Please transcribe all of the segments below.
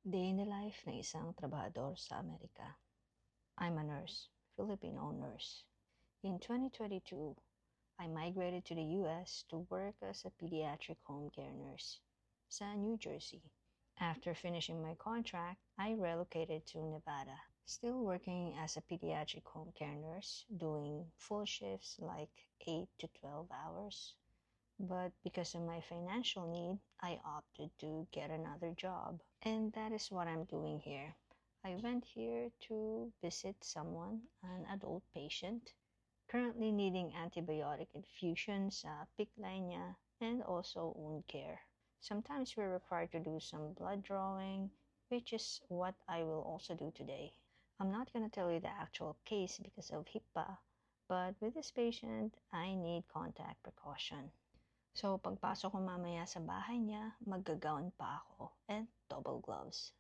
Day in the life ng isang trabahador sa Amerika. I'm a nurse, Filipino nurse. In 2022, I migrated to the US to work as a pediatric home care nurse sa New Jersey. After finishing my contract, I relocated to Nevada, still working as a pediatric home care nurse, doing full shifts like 8 to 12 hours. But because of my financial need, I opted to get another job. And that is what I'm doing here. I went here to visit someone, an adult patient, currently needing antibiotic infusions sa PIC line niya and also wound care. Sometimes we're required to do some blood drawing, which is what I will also do today. I'm not going to tell you the actual case because of HIPAA, but with this patient, I need contact precaution. So, pagpasok ko mamaya sa bahay niya, mag-gown pa ako and double gloves.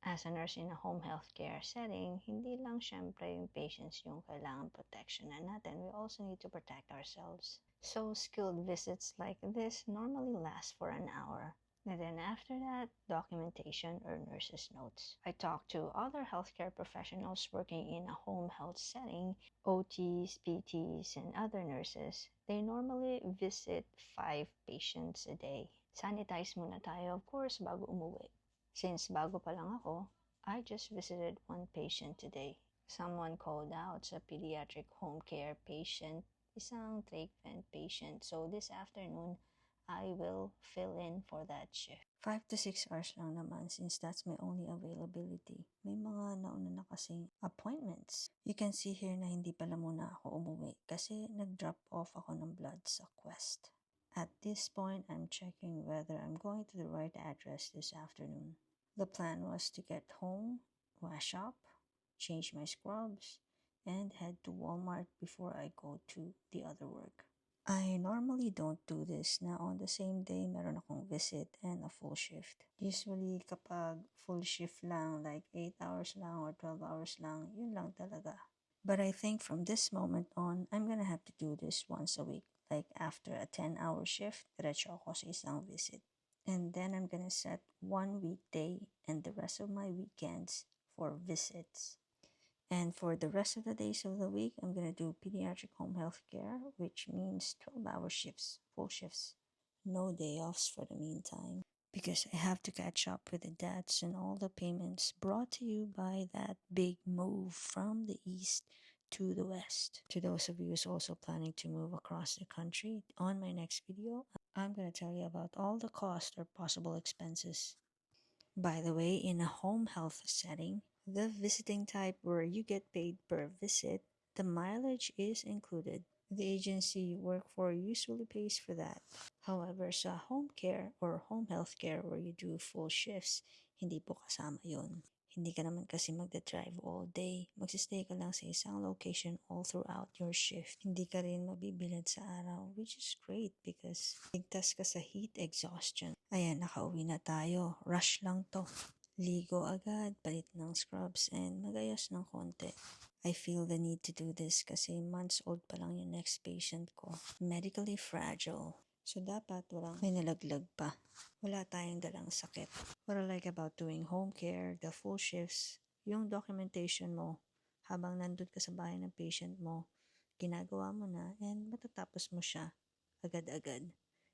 As a nurse in a home healthcare setting, hindi lang syempre yung patients yung kailangan protection na natin. We also need to protect ourselves. So, skilled visits like this normally last for an hour. And then after that, documentation or nurse's notes. I talk to other healthcare professionals working in a home health setting, OTs, PTs, and other nurses. They normally visit 5 patients a day. Sanitize muna tayo, of course, bago umuwi. Since bago pa lang ako, I just visited 1 patient today. Someone called out sa pediatric home care patient, isang trach vent patient. So this afternoon, I will fill in for that shift. 5 to 6 hours lang naman since that's my only availability. May mga nauna na kasing appointments. You can see here na hindi pala muna ako umuwi kasi nag-drop off ako ng blood sa Quest. At this point, I'm checking whether I'm going to the right address this afternoon. The plan was to get home, wash up, change my scrubs, and head to Walmart before I go to the other work. I normally don't do this na on the same day meron akong visit and a full shift. Usually kapag full shift lang, like 8 hours lang or 12 hours lang, yun lang talaga. But I think from this moment on, I'm gonna have to do this once a week. Like after a 10-hour shift, diretso ako sa isang visit. And then I'm gonna set one weekday and the rest of my weekends for visits. And for the rest of the days of the week, I'm gonna do pediatric home health care, which means 12-hour shifts, full shifts. No day offs for the meantime. Because I have to catch up with the debts and all the payments brought to you by that big move from the east to the west. To those of you who's also planning to move across the country, on my next video, I'm gonna tell you about all the costs or possible expenses. By the way, in a home health setting, the visiting type where you get paid per visit, the mileage is included. The agency you work for usually pays for that. However, sa home care or home health care where you do full shifts, hindi po kasama yon. Hindi ka naman kasi magda-drive all day. Magsistay ka lang sa isang location all throughout your shift. Hindi ka rin mabibilad sa araw, which is great because ligtas ka sa heat exhaustion. Ayan, nakauwi na tayo. Rush lang to. Ligo agad, palit ng scrubs, and magayos ng konti. I feel the need to do this kasi months old pa lang yung next patient ko. Medically fragile. So, dapat walang may nalaglag pa. Wala tayong dalang sakit. What I like about doing home care, the full shifts, yung documentation mo, habang nandun ka sa bahay ng patient mo, ginagawa mo na, and matatapos mo siya agad-agad.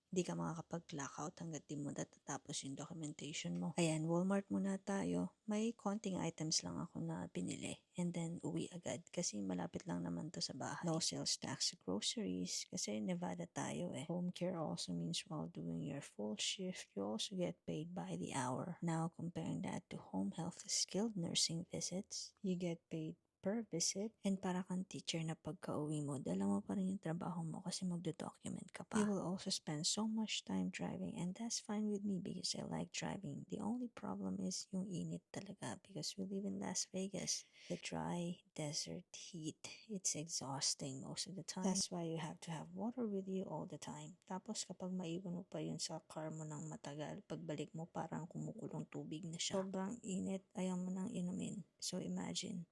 Hindi ka makakapag-clock out hanggat di mo natatapos yung documentation mo. Ayan, Walmart muna tayo. May konting items lang ako na pinili. And then, uwi agad. Kasi malapit lang naman to sa bahay. No sales tax sa groceries. Kasi Nevada tayo eh. Home care also means while doing your full shift, you also get paid by the hour. Now, comparing that to home health skilled nursing visits, you get paid per visit, and para kang teacher na pagka-uwi mo, dala mo pa rin yung trabaho mo kasi magdo-document ka pa. You will also spend so much time driving, and that's fine with me because I like driving. The only problem is yung init talaga because we live in Las Vegas. The dry desert heat, it's exhausting most of the time. That's why you have to have water with you all the time. Tapos kapag maiwan mo pa yun sa car mo ng matagal, pagbalik mo parang kumukulong tubig na siya. Sobrang init, ayaw mo nang inumin. So imagine,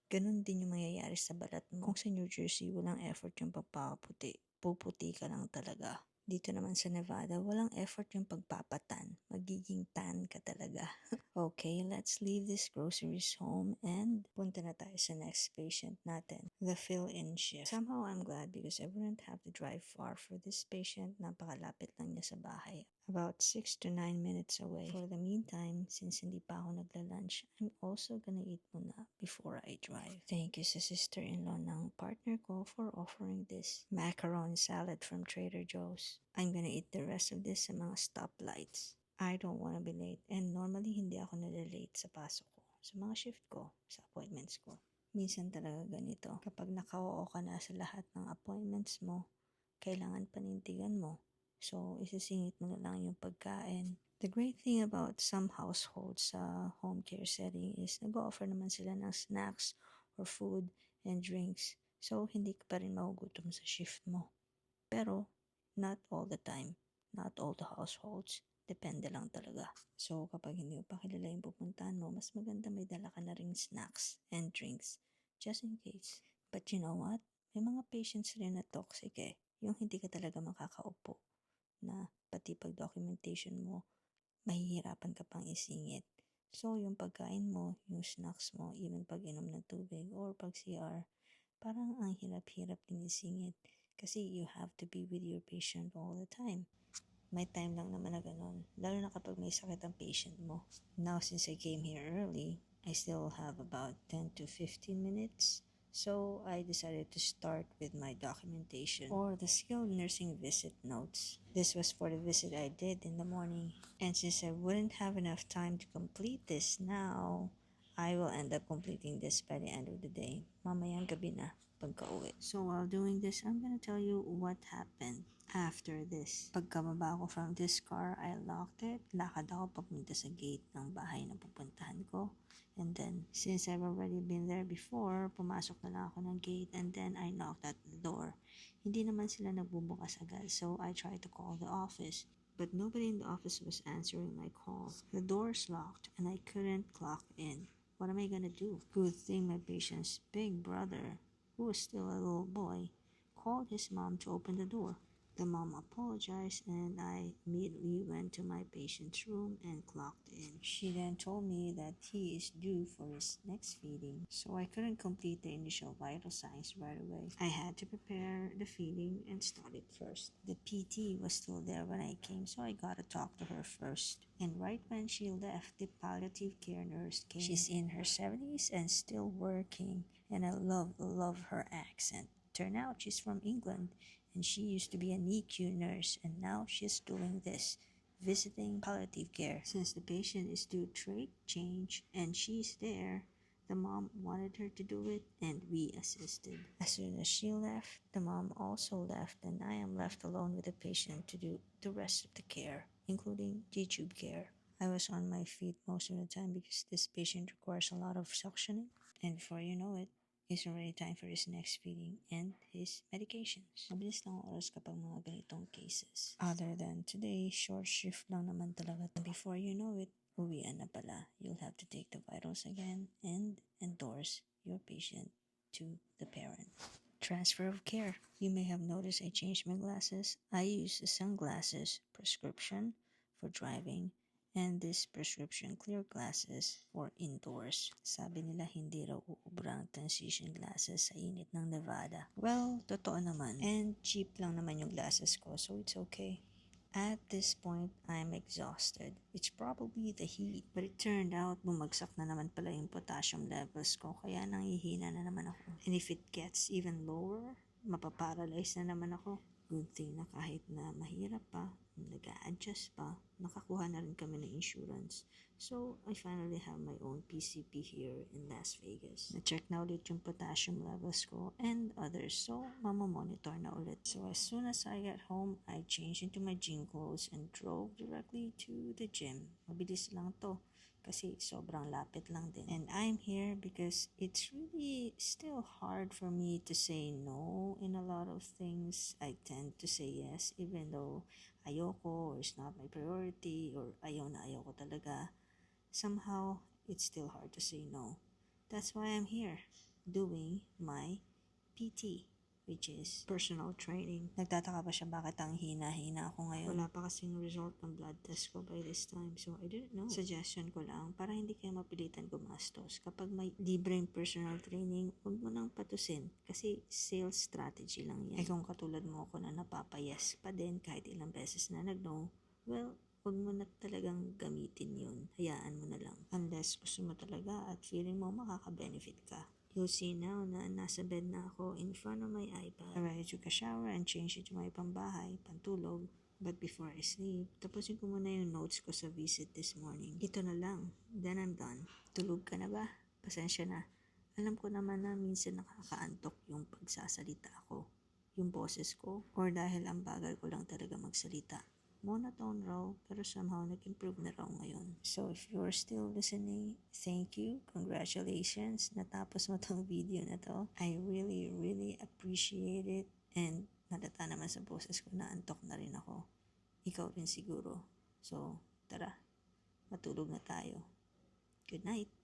ganun din yung mangyayari sa balat mo. Kung sa New Jersey, walang effort yung pagpapaputi. Puputi ka lang talaga. Dito naman sa Nevada, walang effort yung pagpapatan. Magiging tan ka talaga. Okay, let's leave this groceries home and punta na tayo sa next patient natin, the fill-in shift. Somehow I'm glad because I wouldn't have to drive far for this patient. Napakalapit lang niya sa bahay. About 6 to 9 minutes away. For the meantime, since hindi pa ako nagla-lunch, I'm also gonna eat muna before I drive. Thank you sa sister-in-law ng partner ko for offering this macaron salad from Trader Joe's. I'm gonna eat the rest of this sa mga stoplights. I don't wanna be late and normally hindi ako nalilate sa pasok ko, sa mga shift ko, sa appointments ko. Minsan talaga ganito. Kapag naka-oo ka na sa lahat ng appointments mo, kailangan panintigan mo. So, isisingit mo na lang yung pagkain. The great thing about some households sa home care setting is nag-offer naman sila ng snacks or food and drinks. So, hindi ka pa rin magugutom sa shift mo. Pero, not all the time. Not all the households. Depende lang talaga. So, kapag hindi mo pa kilala yung pupuntahan mo, mas maganda may dala ka na ring snacks and drinks. Just in case. But you know what? May mga patients rin na toxic eh. Yung hindi ka talaga makakaupo. Na pati pag documentation mo, mahihirapan ka pang isingit. So, yung pagkain mo, yung snacks mo, even pag inom ng tubig or pag CR, parang ang hirap-hirap din isingit. Kasi you have to be with your patient all the time. May time lang naman na ganun, lalo na kapag may sakit ang patient mo. Now, since I came here early, I still have about 10 to 15 minutes. So, I decided to start with my documentation or the skilled nursing visit notes. This was for the visit I did in the morning. And since I wouldn't have enough time to complete this now, I will end up completing this by the end of the day. Mamayang gabi na pagka-uwi. So while doing this, I'm gonna tell you what happened after this. Pagkababa ko from this car, I locked it. Lakad ako papunta sa gate ng bahay na pupuntahan ko. And then, since I've already been there before, pumasok na lang ako ng gate and then I knocked at the door. Hindi naman sila nagbubukas agad, so I tried to call the office. But nobody in the office was answering my call. The door's locked and I couldn't clock in. What am I gonna do? Good thing my patient's big brother, who was still a little boy, called his mom to open the door. The mom apologized and I immediately went to my patient's room and clocked in. She then told me that he is due for his next feeding, so I couldn't complete the initial vital signs right away. I had to prepare the feeding and start it first. The PT was still there when I came, so I got to talk to her first. And right when she left, the palliative care nurse came. She's in her 70s and still working, and I love her accent. Turned out she's from England, and she used to be a NICU nurse, and now she's doing this, visiting palliative care. Since the patient is due trach change and she's there, the mom wanted her to do it, and we assisted. As soon as she left, the mom also left, and I am left alone with the patient to do the rest of the care, including G-tube care. I was on my feet most of the time because this patient requires a lot of suctioning, and before you know it, it's already time for his next feeding and his medications. Mabilis lang ang oras kapag mga ganitong cases. Other than today, short shift lang naman talaga. And before you know it, uwian na pala. You'll have to take the vitals again and endorse your patient to the parent. Transfer of care. You may have noticed I changed my glasses. I use the sunglasses prescription for driving and this prescription clear glasses for indoors. Sabi nila hindi raw uubra ang transition glasses sa init ng Nevada. Well, totoo naman. And cheap lang naman yung glasses ko, so it's okay. At this point, I'm exhausted. It's probably the heat. But it turned out, bumagsak na naman pala yung potassium levels ko, kaya nangihina na naman ako. And if it gets even lower, mapaparalyze na naman ako. Good thing na kahit na mahirap pa, nag-a-adjust pa, nakakuha na rin kami ng insurance. So, I finally have my own PCP here in Las Vegas. Na-check na ulit yung potassium levels ko and others. So, mamamonitor na ulit. So, as soon as I got home, I changed into my gym clothes and drove directly to the gym. Mabilis lang to kasi sobrang lapit lang din. And I'm here because it's really still hard for me to say no in a lot of things. I tend to say yes even though ayoko or it's not my priority or ayaw na ayaw ko talaga. Somehow, it's still hard to say no. That's why I'm here, doing my PT which is personal training. Nagtataka pa siya bakit ang hina-hina ako ngayon. Wala pa kasing result ng blood test ko by this time, so I didn't know. Suggestion ko lang, para hindi kayo mapilitan gumastos. Kapag may libreng personal training, huwag mo nang patusin kasi sales strategy lang yan. Kung katulad mo ako na napapayas pa din kahit ilang beses na nag-no, well, huwag mo na talagang gamitin yun. Hayaan mo na lang. Unless gusto mo talaga at feeling mo makaka-benefit ka. You'll see now na nasa bed na ako in front of my iPad. I already took a shower and changed it to my pambahay, pantulog. But before I sleep, tapusin ko muna yung notes ko sa visit this morning. Ito na lang. Then I'm done. Tulog ka na ba? Pasensya na. Alam ko naman na minsan nakakaantok yung pagsasalita ko, yung boses ko, or dahil ang bagal ko lang talaga magsalita. Monotone raw, pero somehow nag-improve na raw ngayon. So if you're still listening, thank you, congratulations, natapos mo tong video na to. I really, really appreciate it, and nadata naman sa boses ko na antok na rin ako. Ikaw rin siguro. So, tara, matulog na tayo. Good night.